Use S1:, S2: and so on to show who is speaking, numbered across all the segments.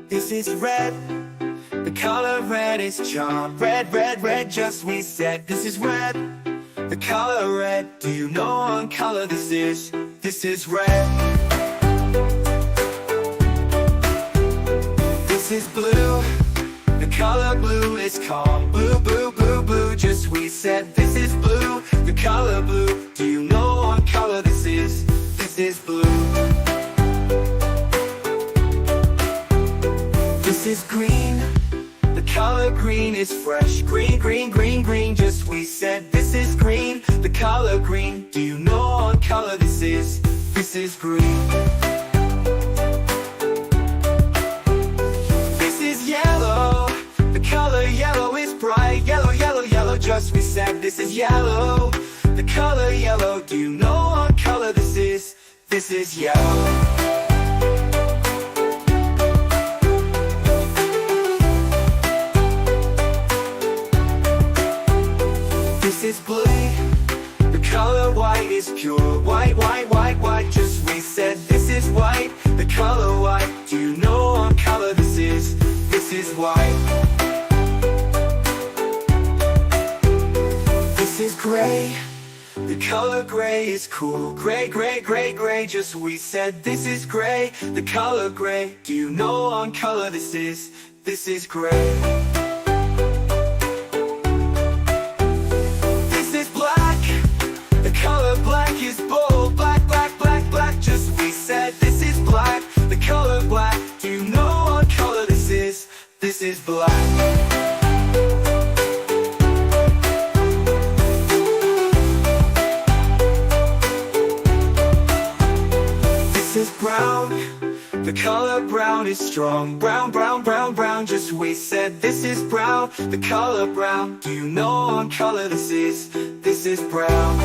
S1: This is red. The color red is charm. Red, red, red, just we said. This is red. The color red. Do you know what color this is? This is red. This is blue. The color blue is calm. Blue, blue, blue, blue, just we said. This is blue. The color blue. Do you know what color this is? This is blue. This is green. The color green is fresh. Green, green, green, green, just we said. This is green. The color green. Do you know what color this is? This is green. This is yellow. The color yellow is bright. Yellow, yellow, yellow, just we said. This is yellow. The color yellow. Do you know what color this is? This is yellow. This is blue. The color white is pure. White, white, white, white, just we said. This is white. The color white. Do you know what color this is? This is white. This is gray. The color gray is cool. Gray, gray, gray, gray, just we said. This is gray. The color gray. Do you know what color this is? This is gray. Black is bold, black, black, black, black, just we said. This is black, the color black. Do you know what color this is? This is black. This is brown. The color brown is strong. Brown, brown, brown, brown, just we said. This is brown, the color brown. Do you know what color this is? This is brown.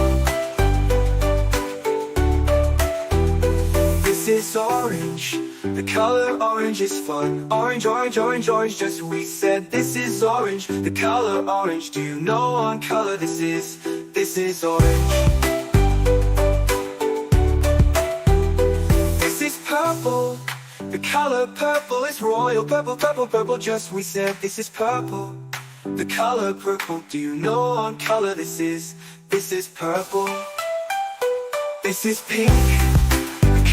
S1: This is orange. The color orange is fun. Orange, orange, orange, orange, just we said. This is orange. The color orange. Do you know what color this is? This is orange. This is purple. The color purple is royal. Purple, purple, purple, just we said. This is purple. The color purple. Do you know what color this is? This is purple. This is pink.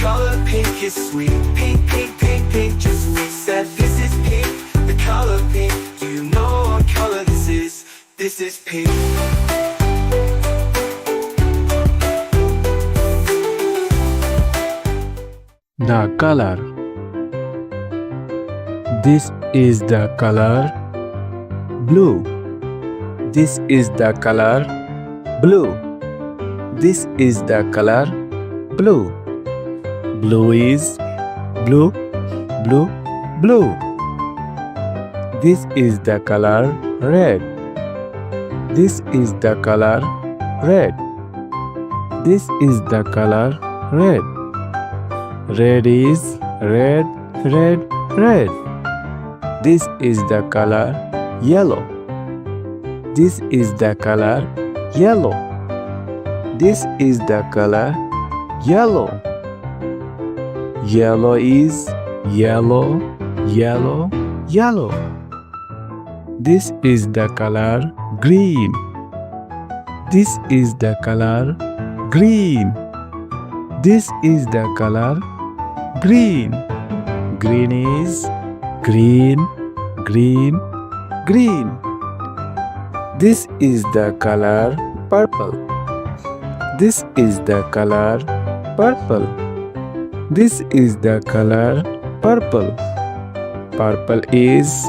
S1: Color pink is sweet. Pink, pink, pink, pink, just we said. This is pink. The color pink. Do you know what color this is? This is pink.
S2: The color. This is the color blue. This is the color blue. This is the color blue. Blue is blue, blue, blue. This is the color red. This is the color red. This is the color red. Red is red, red, red. This is the color yellow. This is the color yellow. This is the color yellow. Yellow is yellow, yellow, yellow. This is the color green. This is the color green. This is the color green. Green is green, green, green. This is the color purple. This is the color purple. This is the color purple. Purple is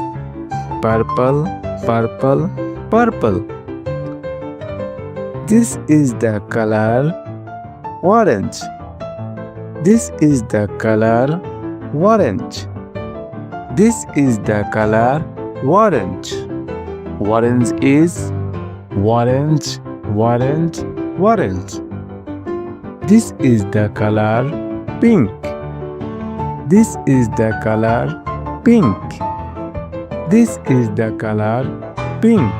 S2: purple, purple, purple. This is the color orange. This is the color orange. This is the color orange. Orange is orange, orange, orange. This is the color pink. This is the color pink. This is the color pink.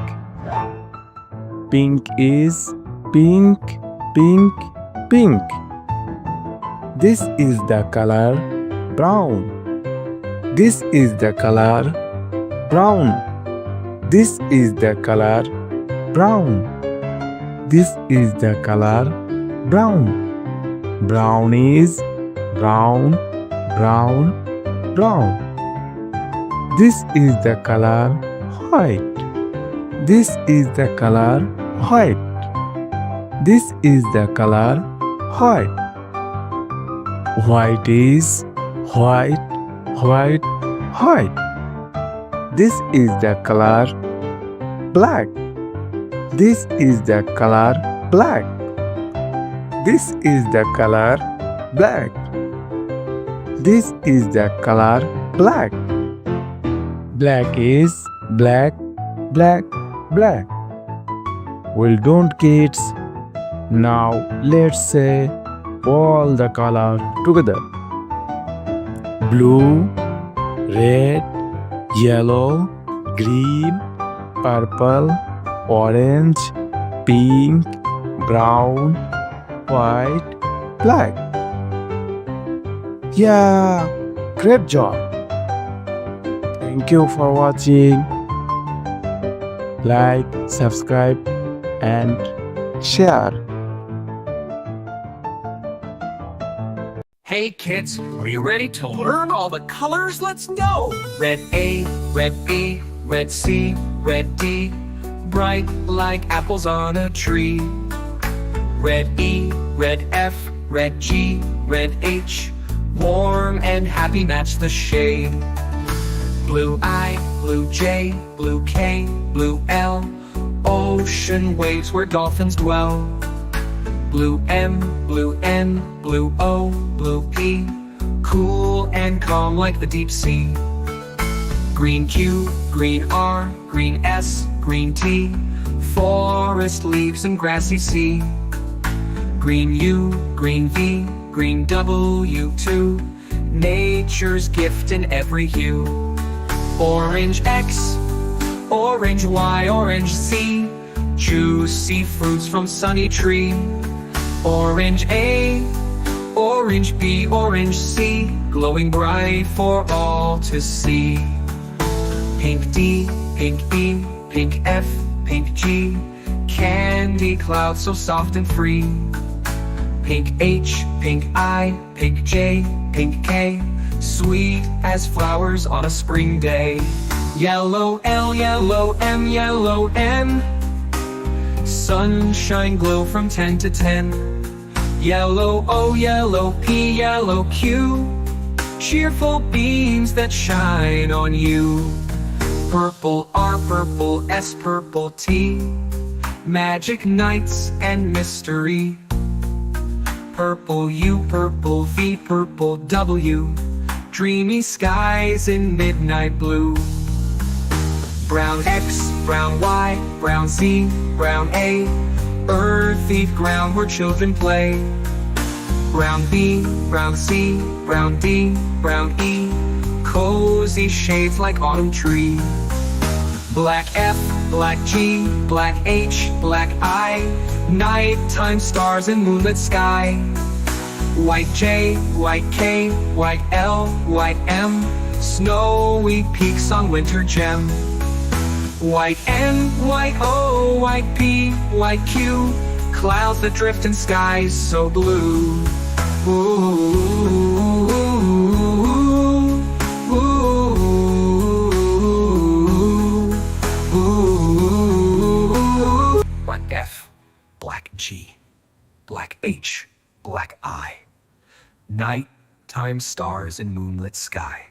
S2: Pink is pink, pink, pink. This is the color brown. This is the color brown. This is the color brown. This is the color brown. Brown is brown, brown, brown. This is the color white. This is the color white. This is the color white. White is white, white, white. This is the color black. This is the color black. This is the color black. This is the color black. Black is black, black, black. Well done, kids. Now let's say all the color together. Blue, red, yellow, green, purple, orange, pink, brown, white, black. Yeah, great job. Thank you for watching. Like, subscribe, and share.
S3: Hey kids, are you ready to learn all the colors? Let's go! Red A, red B, red C, red D, bright like apples on a tree. Red E, red F, red G, red H, warm and happy match the shade. Blue I, blue J, blue K, blue L, ocean waves where dolphins dwell. Blue M, blue N, blue O, blue P, cool and calm like the deep sea. Green Q, green R, green S, green T, forest leaves and grassy sea. Green U, green V, green W too, nature's gift in every hue. Orange X, orange Y, orange Z, juicy fruits from sunny tree. Orange A, orange B, orange C, glowing bright for all to see. Pink D, pink E, pink F, pink G, candy clouds so soft and free. Pink H, pink I, pink J, pink K, sweet as flowers on a spring day. Yellow L, yellow M, yellow N, sunshine glow from 10 to 10. Yellow O, yellow P, yellow Q, cheerful beams that shine on you. Purple R, purple S, purple T, magic nights and mystery. Purple U, purple V, purple W, dreamy skies in midnight blue. Brown X, brown Y, brown Z, brown A, earthy ground where children play. Brown B, brown C, brown D, brown E, cozy shades like autumn tree. Black F, black G, black H, black I, nighttime stars and moonlit sky. White J, white K, white L, white M, snowy peaks on winter gem. White N, white O, white P, white Q, clouds that drift in skies so blue. Ooh, ooh, ooh, ooh. Black F, black G, black H, black I, nighttime stars and moonlit sky.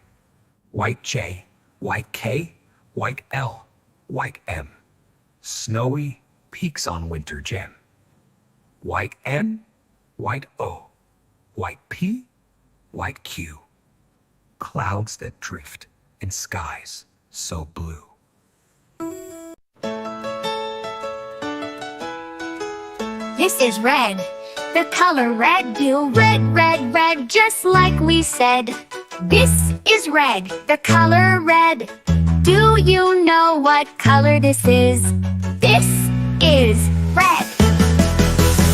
S3: White J, white K, white L, white M, snowy peaks on winter gem. White N, white O, white P, white Q, clouds that drift in skies so blue.
S4: This is red. The color red, do red, red, red, just like we said. This is red, the color red. Do you know what color this is? This is red.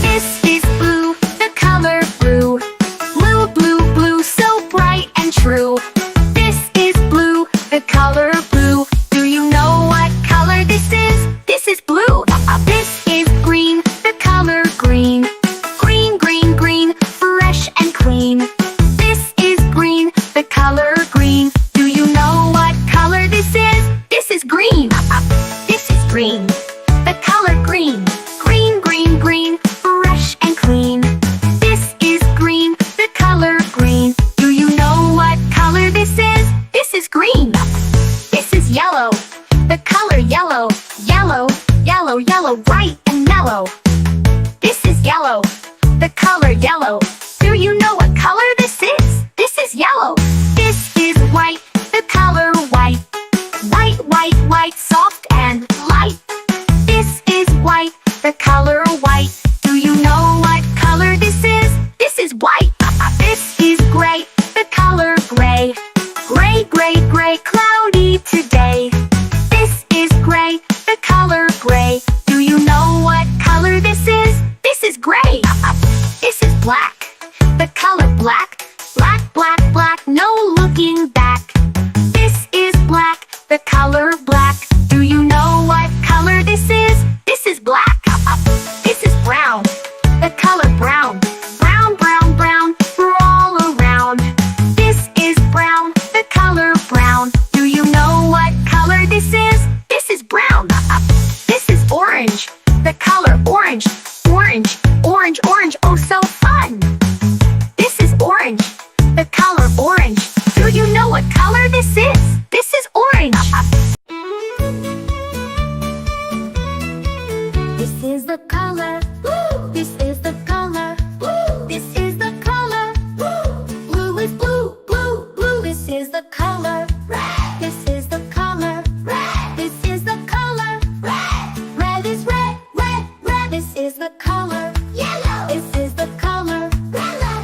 S4: This is blue, the color blue. Blue, blue, blue, so bright and true. This is yellow. This is white, the color white. White, white, white, soft and light. This is white, the color white. Do you know what color this is? This is white. This is gray, the color gray. Gray, gray, gray, cloudy today. This is gray, the color gray. Do you know what color this is? This is gray. This is black, the color black. Black, black, black, no looking back. This is black, the color black. Do you know what color this is? This is black. This is brown, the color brown. Brown, brown, brown, we're all around. This is brown, the color brown. Do you know what color this is? This is brown. This is orange, the color orange. Orange, orange, orange, oh so fun. This is orange, the color orange. Do you know what color this is? This is orange. This is the color. This is the color. This is the color. Blue is blue, blue, blue. This is the color. This is the color. This is the color. Red is red, red, red. This is the color. Yellow. This is the color.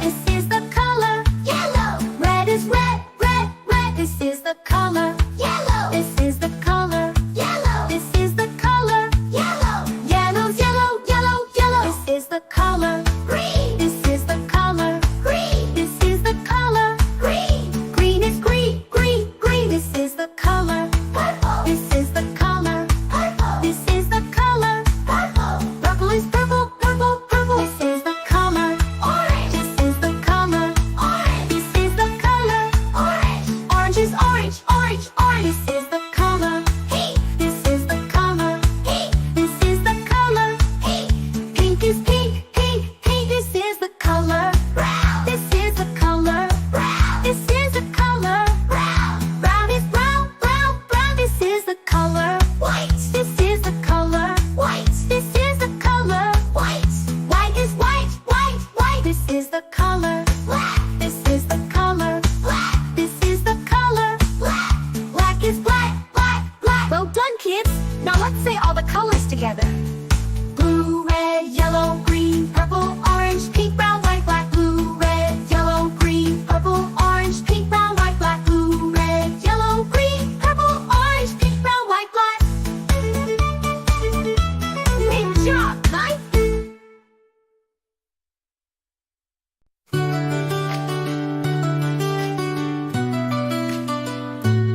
S4: This is the color. Yellow. Red is red, red, red. This is the color. Yellow. This is the color. Yellow. This is the color. Yellow. Yellow's yellow, yellow, yellow. This is the color. Green. This is the color. Green. This is the color. Green. Green is green, green, green. This is the color. Purple. This is the color. Purple. This is the color. Purple. Purple is purple, purple, purple. This is the color. Orange. This is the color. Orange. This is the color. Orange. Orange is orange, orange, orange. This is the color. Pink. This is the color. Pink. This is the color. Pink. Pink is pink, pink, pink. This is the color. Brown. This is the color. Brown. This is the color. Brown. Brown is brown, brown, brown. This is the color. White. This is the color. White. This is the color. White. White is white, white, white. This is the color. Black. This is the color. Black. This is the color. Black. Black is black, black, black. Well done, kids. Now let's say all the colors together. Blue, red, yellow, green, purple, orange, pink, brown, white, black. Blue, red, yellow, green, purple, orange, pink, brown, white, black. Blue, red, yellow, green, purple, orange, pink, brown, white, black. Great job, Mike.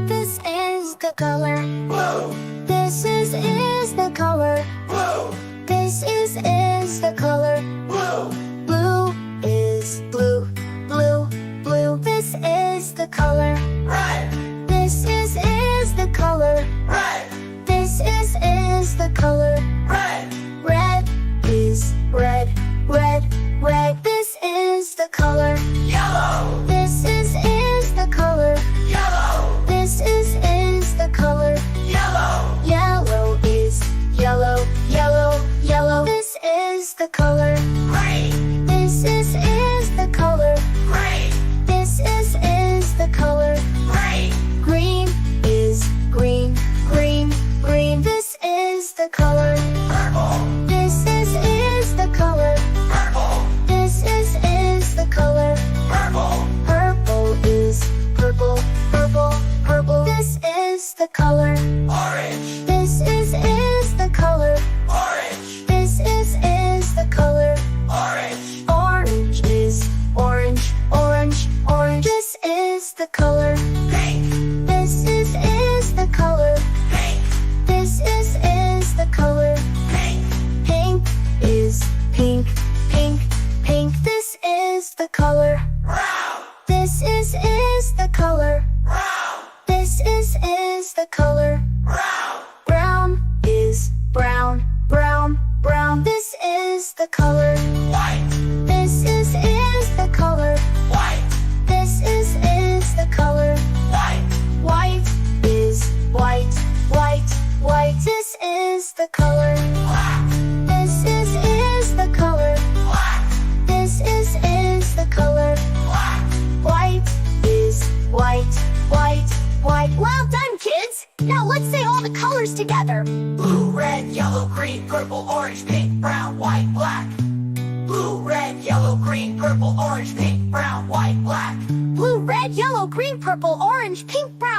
S4: This is the color.
S1: Blue,
S4: This is the color.
S1: blue,
S4: This is the color.
S1: blue,
S4: Blue is blue, blue, blue. This is the color.
S1: red,
S4: This is the color.
S1: red,
S4: This is the color.
S1: red,
S4: Red is red, red, red. This is the color.
S1: yellow,
S4: This is the color.
S1: yellow,
S4: This is the color.
S1: yellow,
S4: Yellow is yellow, yellow, yellow. This is the color.
S1: green,
S4: This is the color.
S1: green,
S4: This is the color.
S1: green,
S4: Green is green, green, green. This is the color.
S1: purple,
S4: This is the color.
S1: purple,
S4: This is the color.
S1: purple,
S4: Purple is purple, purple, purple. This is the color.
S1: orange,
S4: This is the color.
S1: orange,
S4: This is the color.
S1: orange,
S4: Orange is orange, orange, orange. This is the color.
S1: pink,
S4: This is the color.
S1: pink,
S4: This is the color.
S1: pink,
S4: Pink is pink, pink, pink. This is the color.
S1: brown,
S4: This is the color.
S1: brown,
S4: This is the color.
S1: brown,
S4: Brown is brown, brown, brown. This is the color.
S1: white,
S4: This is the color.
S1: white,
S4: This is the color.
S1: white,
S4: White is white, white, white. This is the color.
S1: black,
S4: This is the color.
S1: black,
S4: This is the color.
S1: black,
S4: White is together.
S1: Blue, red, yellow, green, purple, orange, pink, brown, white, black. Blue, red, yellow, green, purple, orange, pink, brown, white, black.
S4: Blue, red, yellow, green, purple, orange, pink, brown,